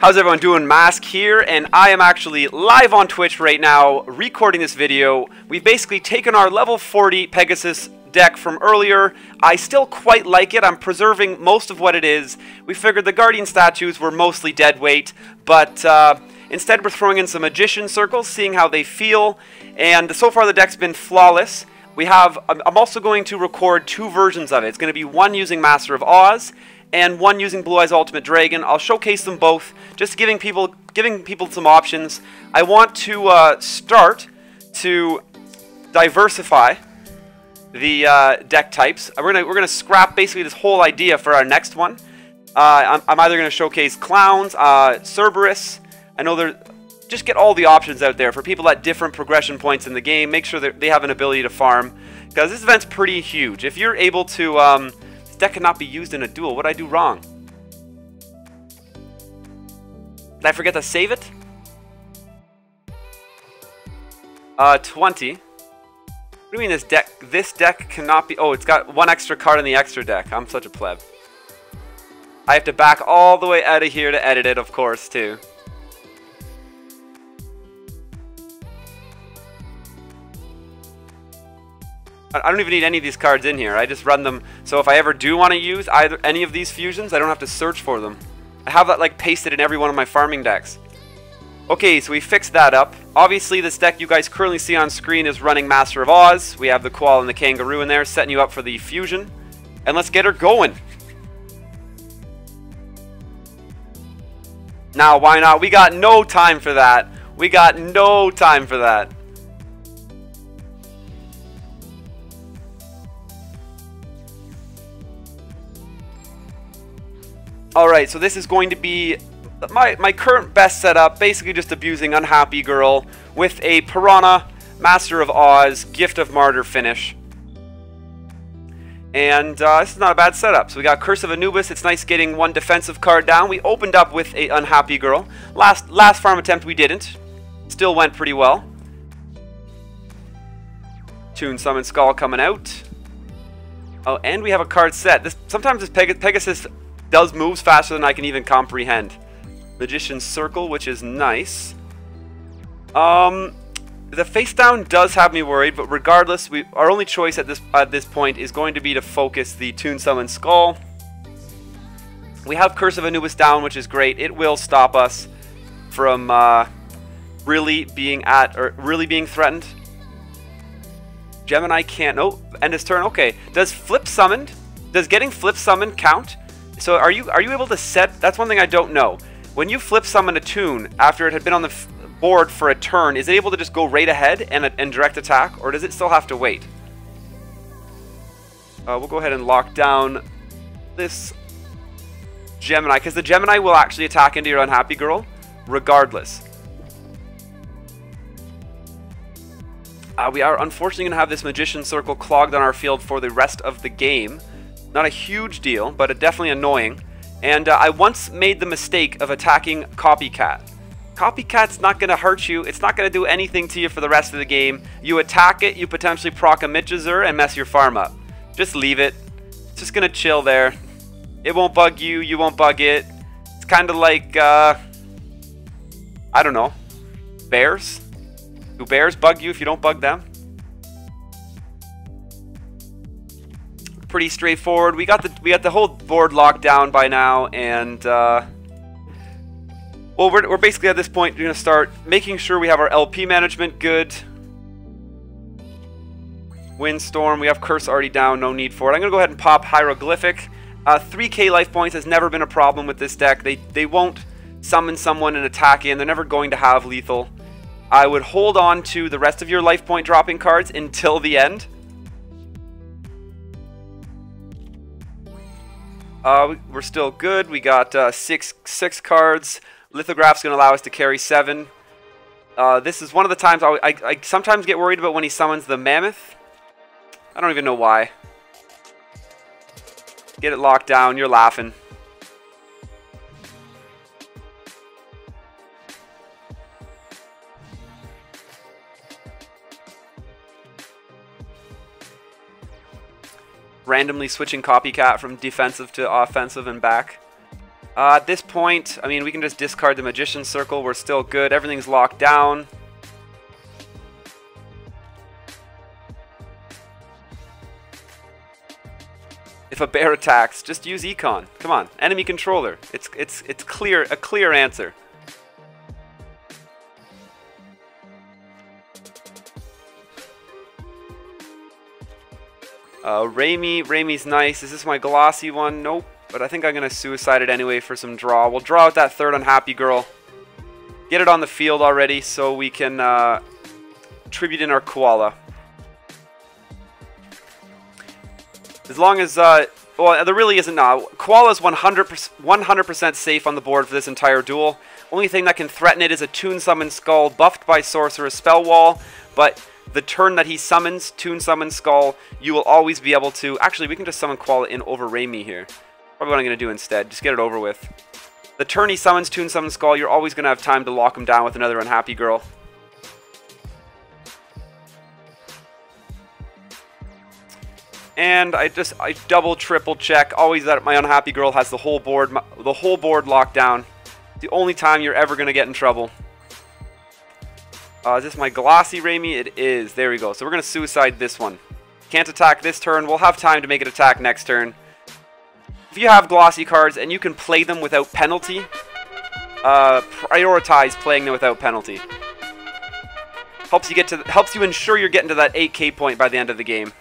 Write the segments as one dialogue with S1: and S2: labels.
S1: How's everyone doing? Mask here, and I am actually live on Twitch right now recording this video. We've basically taken our level 40 Pegasus deck from earlier. I still quite like it. I'm preserving most of what it is. We figured the Guardian statues were mostly dead weight, but instead we're throwing in some Magician circles, seeing how they feel, and so far the deck's been flawless. I'm also going to record two versions of it. It's going to be one using Master of Oz, and one using Blue Eyes Ultimate Dragon. I'll showcase them both, just giving people some options. I want to start to diversify the deck types. We're gonna scrap basically this whole idea for our next one. I'm either gonna showcase clowns, Cerberus. I know just get all the options out there for people at different progression points in the game. Make sure that they have an ability to farm, because this event's pretty huge. If you're able to deck cannot be used in a duel. What did I do wrong? Did I forget to save it? 20. What do you mean this deck cannot be... Oh, it's got one extra card in the extra deck. I'm such a pleb. I have to back all the way out of here to edit it, of course, too. I don't even need any of these cards in here. I just run them, so if I ever do want to use any of these fusions, I don't have to search for them. I have that like pasted in every one of my farming decks. Okay, so we fixed that up. Obviously, this deck you guys currently see on screen is running Master of Oz. We have the Koala and the Kangaroo in there, setting you up for the fusion. And let's get her going. Now, why not? We got no time for that. We got no time for that. Alright, so this is going to be my current best setup, basically just abusing Unhappy Girl with a Piranha, Master of Oz, Gift of Martyr finish. And this is not a bad setup. So we got Curse of Anubis. It's nice getting one defensive card down. We opened up with a Unhappy Girl. Last farm attempt we didn't. Still went pretty well. Toon Summon Skull coming out. Oh, and we have a card set. Sometimes this Pegasus does moves faster than I can even comprehend. Magician's Circle, which is nice. The face down does have me worried, but regardless, our only choice at this point is going to be to focus the Toon Summon Skull. We have Curse of Anubis down, which is great. It will stop us from really being threatened. Gemini can't. Oh, end his turn. Okay. Does getting flip summoned count? So are you able to set... That's one thing I don't know. When you flip summon a toon after it had been on the board for a turn, is it able to just go right ahead and direct attack, or does it still have to wait? We'll go ahead and lock down this Gemini, because the Gemini will actually attack into your Unhappy Girl regardless. We are unfortunately going to have this Magician Circle clogged on our field for the rest of the game. Not a huge deal, but definitely annoying. And I once made the mistake of attacking Copycat. Copycat's not going to hurt you. It's not going to do anything to you for the rest of the game. You attack it, you potentially proc a Mitchazur and mess your farm up. Just leave it. It's just going to chill there. It won't bug you, you won't bug it. It's kind of like, I don't know, bears? Do bears bug you if you don't bug them? Pretty straightforward. We got the whole board locked down by now, and well, we're basically at this point going to start making sure we have our LP management good. Windstorm, we have Curse already down, no need for it. I'm going to go ahead and pop Hieroglyphic. 3k life points has never been a problem with this deck. They won't summon someone and attack in. They're never going to have lethal. I would hold on to the rest of your life point dropping cards until the end. We're still good. We got six cards. Lithograph's going to allow us to carry 7. This is one of the times I sometimes get worried about when he summons the Mammoth. I don't even know why. Get it locked down. You're laughing. randomly switching Copycat from defensive to offensive and back. At this point, I mean, we can just discard the Magician's Circle. We're still good. Everything's locked down. If a bear attacks, just use Econ. Come on, enemy controller. It's clear, a clear answer. Raimi's nice. Is this my glossy one? Nope. But I think I'm going to suicide it anyway for some draw. We'll draw out that third Unhappy Girl. Get it on the field already so we can tribute in our Koala. As long as, well, there really isn't now. Koala's 100% safe on the board for this entire duel. Only thing that can threaten it is a Toon Summon Skull buffed by Sorcerer's Spell Wall, but the turn that he summons Toon Summon Skull, you will always be able to... Actually, we can just summon Koala in over Raimi here. Probably what I'm going to do instead. Just get it over with. The turn he summons Toon Summon Skull, you're always going to have time to lock him down with another Unhappy Girl. And I double, triple check. Always that my Unhappy Girl has the whole board locked down. The only time you're ever going to get in trouble. Is this my glossy Raimi? It is. There we go. So we're going to suicide this one. Can't attack this turn. We'll have time to make it attack next turn. If you have glossy cards and you can play them without penalty, prioritize playing them without penalty. Helps you ensure you're getting to that 8k point by the end of the game.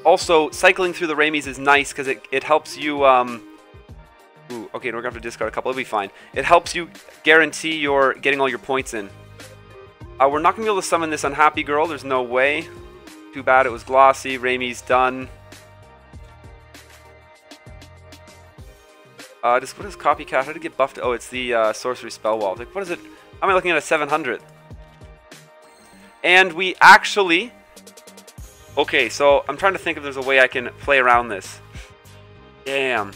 S1: Also, cycling through the Raimis is nice because it helps you... Ooh, okay, we're going to have to discard a couple. It'll be fine. It helps you guarantee you're getting all your points in. We're not going to be able to summon this Unhappy Girl. There's no way. Too bad it was glossy. Raimi's done. What is Copycat? How did it get buffed? Oh, it's the Sorcery Spell Wall. Like, what is it? How am I looking at a 700? And we actually... Okay, so I'm trying to think if there's a way I can play around this. Damn.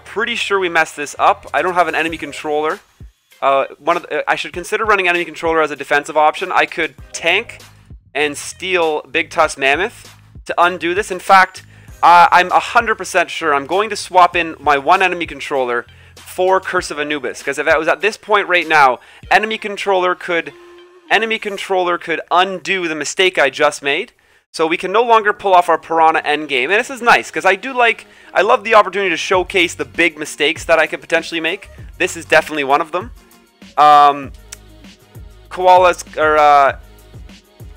S1: Pretty sure we messed this up. I don't have an enemy controller. I should consider running enemy controller as a defensive option. I could tank and steal Big Tusk Mammoth to undo this. In fact, I'm 100% sure I'm going to swap in my one enemy controller for Curse of Anubis. Because if I was at this point right now, enemy controller could undo the mistake I just made. So we can no longer pull off our Piranha endgame. And this is nice, because I love the opportunity to showcase the big mistakes that I could potentially make. This is definitely one of them. Koalas, or,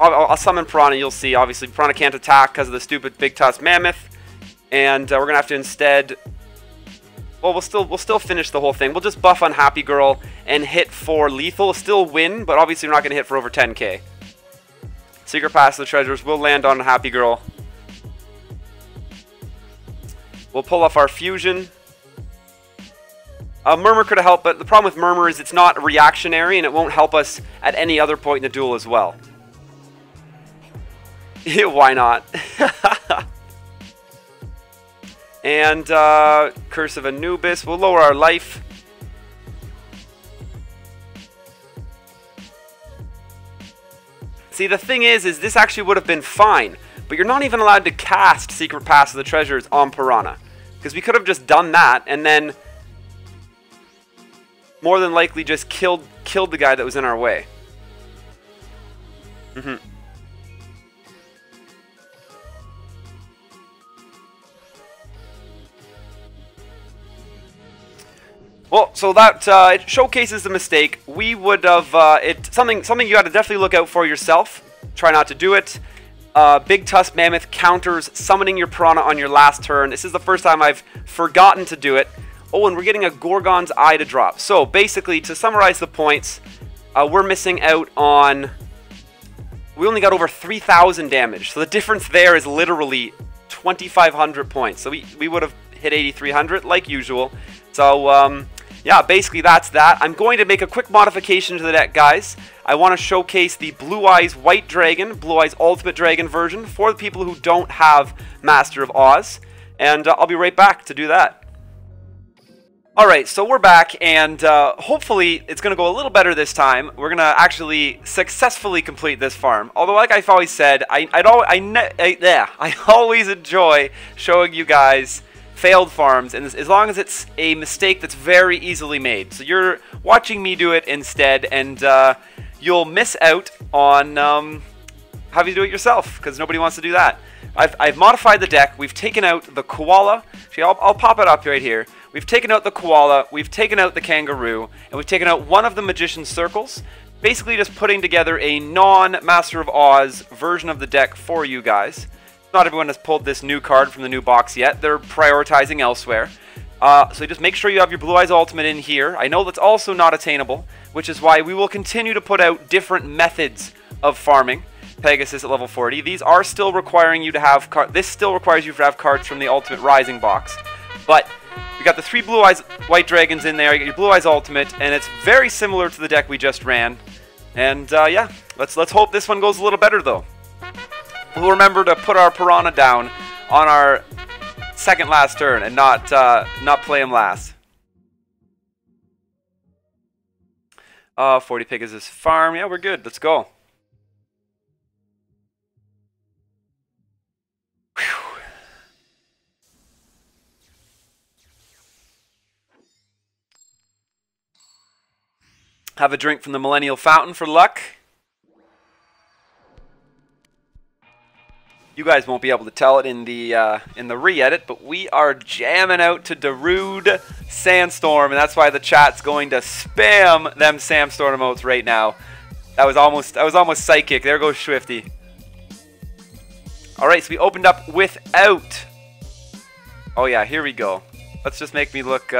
S1: I'll summon Piranha, you'll see. Obviously, Piranha can't attack because of the stupid Big Tusk Mammoth. And we're going to have to instead... Well, we'll still finish the whole thing. We'll just buff Unhappy Girl and hit for lethal. Still win, but obviously we're not going to hit for over 10k. Secret Pass of the Treasures will land on Unhappy Girl. We'll pull off our fusion. Murmur could have helped, but the problem with Murmur is it's not reactionary and it won't help us at any other point in the duel as well. Why not? And Curse of Anubis will lower our life. See, the thing is this actually would have been fine, but you're not even allowed to cast Secret Pass of the Treasures on Piranha. Because we could have just done that, and then more than likely just killed the guy that was in our way. Well, so that it showcases the mistake. We would have something you had to definitely look out for yourself. Try not to do it. Big Tusk Mammoth counters summoning your Piranha on your last turn. This is the first time I've forgotten to do it. Oh, and we're getting a Gorgon's Eye to drop. So basically, to summarize the points, we're missing out on... We only got over 3,000 damage. So the difference there is literally 2,500 points. So we would have hit 8,300 like usual. So yeah, basically that's that. I'm going to make a quick modification to the deck, guys. I want to showcase the Blue Eyes White Dragon, Blue Eyes Ultimate Dragon version for the people who don't have Master of Oz. And I'll be right back to do that. Alright, so we're back, and hopefully it's going to go a little better this time. We're going to actually successfully complete this farm. Although, like I've always said, I always enjoy showing you guys failed farms, and as long as it's a mistake that's very easily made. So you're watching me do it instead, and you'll miss out on having to do it yourself, because nobody wants to do that. I've modified the deck. We've taken out the koala. Actually, I'll pop it up right here. We've taken out the koala, we've taken out the kangaroo, and we've taken out one of the magician's circles. Basically just putting together a non-Master of Oz version of the deck for you guys. Not everyone has pulled this new card from the new box yet. They're prioritizing elsewhere. So just make sure you have your Blue Eyes Ultimate in here. I know that's also not attainable, which is why we will continue to put out different methods of farming Pegasus at level 40. These are still requiring you to have this still requires you to have cards from the Ultimate Rising box. But we got the 3 Blue Eyes White Dragons in there. You got your Blue Eyes Ultimate, and it's very similar to the deck we just ran. And yeah, let's hope this one goes a little better though. We'll remember to put our Piranha down on our second last turn and not play him last. 40 Pegasus farm. Yeah, we're good. Let's go. Have a drink from the Millennial Fountain for luck. You guys won't be able to tell it in the re-edit, but we are jamming out to Darude Sandstorm, and that's why the chat's going to spam them Sandstorm emotes right now. That was almost psychic. There goes Swifty. All right, so we opened up without. Oh yeah, here we go. Let's just make me look.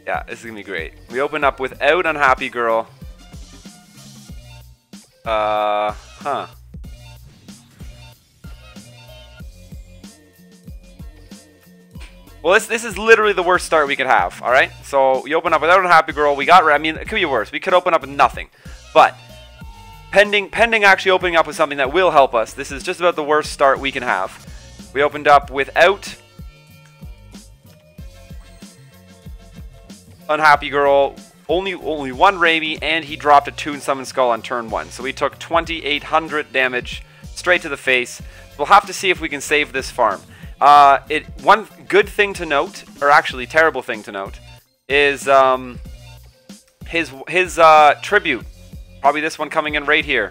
S1: Yeah, this is gonna be great. We open up without Unhappy Girl. Huh. Well, this is literally the worst start we could have. All right. So we open up without Unhappy Girl. We got. I mean, it could be worse. We could open up with nothing. But pending actually opening up with something that will help us. This is just about the worst start we can have. We opened up without Unhappy Girl, only one Raimi, and he dropped a Toon Summon Skull on turn 1. So we took 2,800 damage straight to the face. We'll have to see if we can save this farm. One good thing to note, or actually terrible thing to note, is his tribute. Probably this one coming in right here.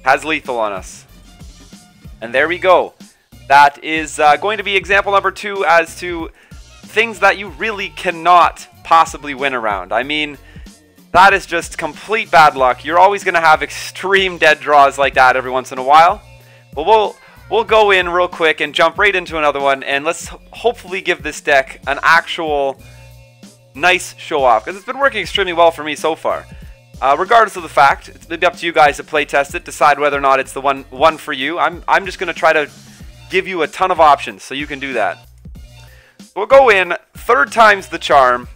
S1: Has lethal on us. And there we go. That is going to be example number 2 as to things that you really cannot possibly win around. I mean, that is just complete bad luck. You're always going to have extreme dead draws like that every once in a while. But we'll go in real quick and jump right into another one, and let's hopefully give this deck an actual nice show off, because it's been working extremely well for me so far. Regardless of the fact, it's maybe up to you guys to play test it, decide whether or not it's the one for you. I'm just going to try to give you a ton of options so you can do that. We'll go in, 3rd time's the charm.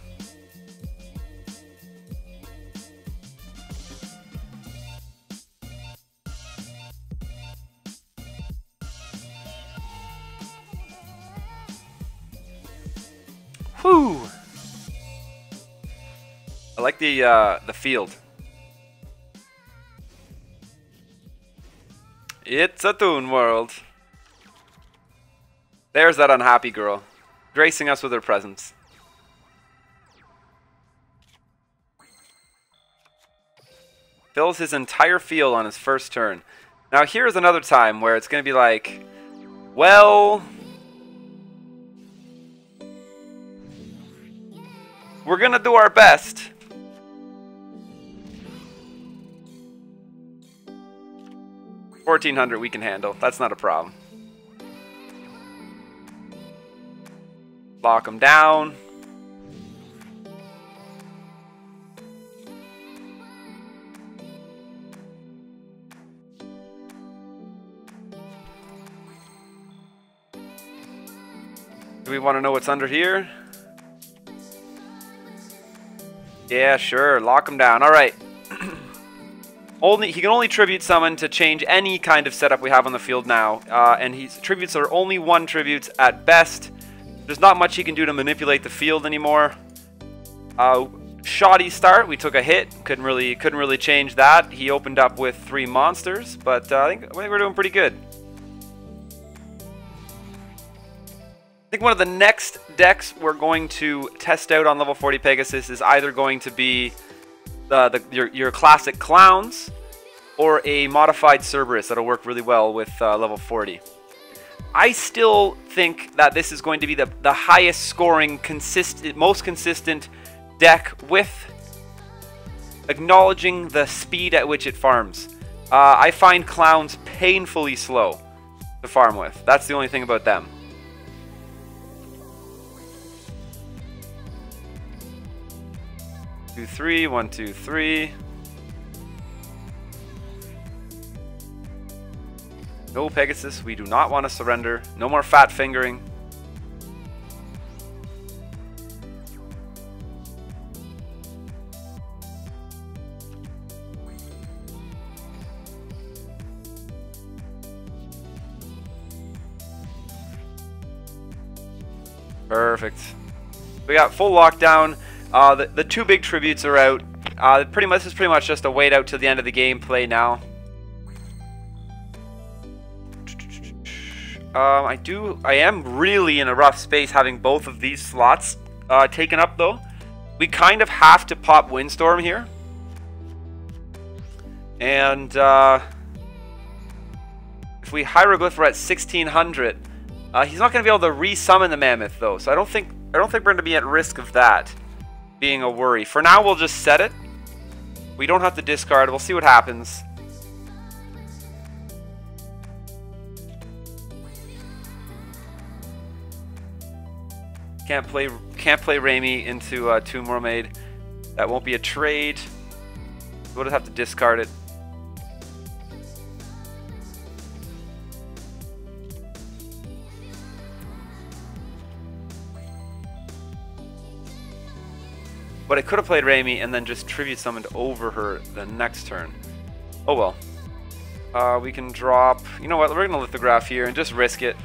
S1: Whew. I like the field. It's a Toon World. There's that Unhappy Girl, gracing us with her presence. Fills his entire field on his first turn. Now here's another time where it's going to be like, well, we're going to do our best. $1,400 we can handle. That's not a problem. Lock them down. Do we want to know what's under here? Yeah, sure. Lock them down. All right. He can only tribute summon to change any kind of setup we have on the field now, and his tributes are only 1 tributes at best. There's not much he can do to manipulate the field anymore. Shoddy start. We took a hit. Couldn't really change that. He opened up with 3 monsters, but I think we're doing pretty good. I think one of the next decks we're going to test out on level 40 Pegasus is either going to be your classic clowns or a modified Cerberus that'll work really well with level 40. I still think that this is going to be the highest scoring, most consistent deck with acknowledging the speed at which it farms. I find clowns painfully slow to farm with. That's the only thing about them. Two, three, 1, 2, 3. No Pegasus, we do not want to surrender. No more fat fingering. Perfect. We got full lockdown. The 2 big tributes are out. This is pretty much just a wait out to the end of the gameplay now. I am really in a rough space having both of these slots taken up though. We kind of have to pop Windstorm here. And if we Hieroglyph, we're at 1600. He's not going to be able to resummon the Mammoth though, so I don't think we're going to be at risk of that being a worry. For now, we'll just set it. We don't have to discard. We'll see what happens. Can't play Raimi into Tomb Mermaid. That won't be a trade. We'll just have to discard it. But I could have played Raimi and then just tribute summoned over her the next turn. Oh well. We can drop... You know what? We're going to Lithograph here and just risk it.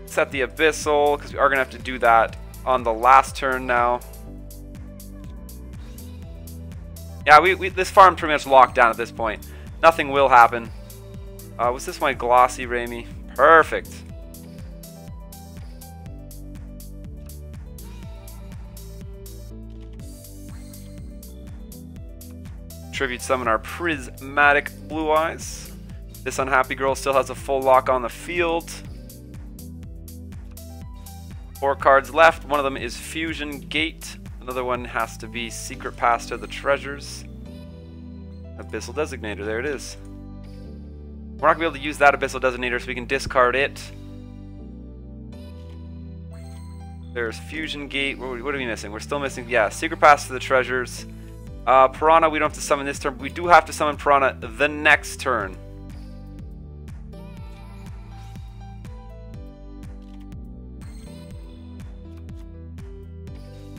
S1: Set the Abyssal, because we are going to have to do that on the last turn now. Yeah, this farm pretty much locked down at this point. Nothing will happen. Was this my Glossy Raimi? Perfect. Tribute summon our Prismatic Blue Eyes. This unhappy girl still has a full lock on the field. 4 cards left. One of them is Fusion Gate. Another one has to be Secret Pass to the Treasures. Abyssal Designator, there it is. We're not going to be able to use that Abyssal Designator, so we can discard it. There's Fusion Gate. What are we missing? We're still missing, yeah, Secret Pass to the Treasures. Piranha, we don't have to summon this turn, but we do have to summon Piranha the next turn.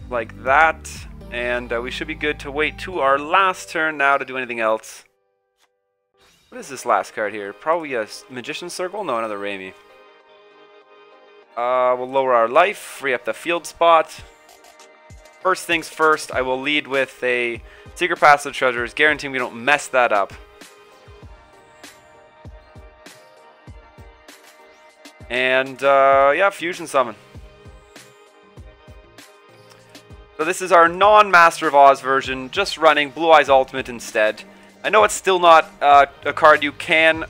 S1: Like that, and we should be good to wait to our last turn now to do anything else. What is this last card here? Probably a Magician's Circle? No, another Raimi. We'll lower our life, free up the field spot. First things first, I will lead with a Secret Pass of Treasures, guaranteeing we don't mess that up. And, yeah, Fusion Summon. So this is our non-Master of Oz version, just running Blue Eyes Ultimate instead. I know it's still not a card you can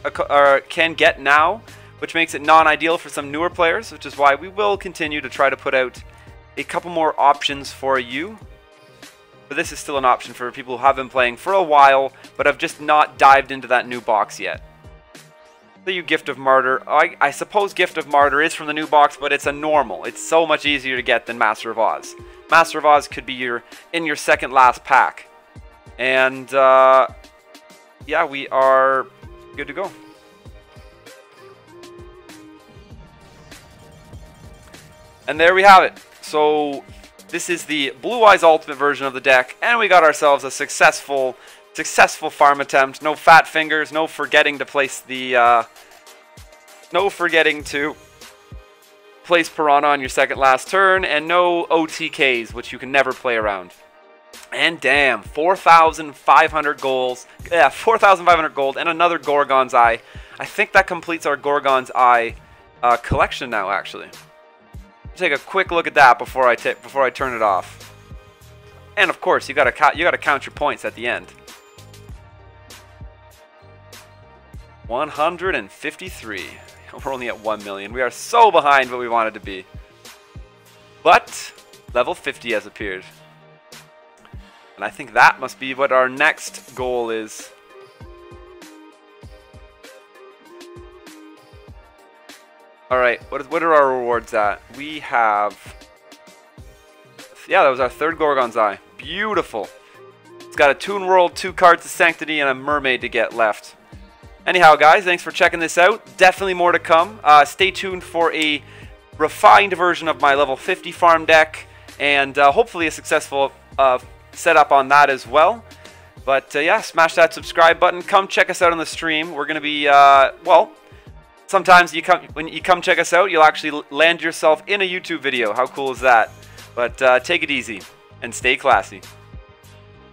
S1: get now, which makes it non-ideal for some newer players, which is why we will continue to try to put out a couple more options for you. But this is still an option for people who have been playing for a while, but have just not dived into that new box yet. So you Gift of Martyr. I suppose Gift of Martyr is from the new box, but it's a normal. It's so much easier to get than Master of Oz. Master of Oz could be in your second last pack. And yeah, we are good to go. And there we have it. So this is the Blue Eyes Ultimate version of the deck, and we got ourselves a successful farm attempt. No fat fingers, no forgetting to place the No forgetting to place Piranha on your second last turn, and no OTKs, which you can never play around. And damn, 4,500 goals. Yeah, 4,500 gold and another Gorgon's Eye. I think that completes our Gorgon's Eye collection now, actually. Take a quick look at that before I turn it off. And of course, you gotta count your points at the end. 153. We're only at 1 million. We are so behind what we wanted to be. But level 50 has appeared. And I think that must be what our next goal is. Alright, what are our rewards at? We have... Yeah, that was our third Gorgon's Eye. Beautiful. It's got a Toon World, 2 cards of Sanctity, and a Mermaid to get left. Anyhow, guys, thanks for checking this out. Definitely more to come. Stay tuned for a refined version of my level 50 farm deck, and hopefully a successful setup on that as well. But yeah, smash that subscribe button. Come check us out on the stream. We're going to be, well, sometimes when you come check us out, you'll actually land yourself in a YouTube video. How cool is that? But take it easy and stay classy.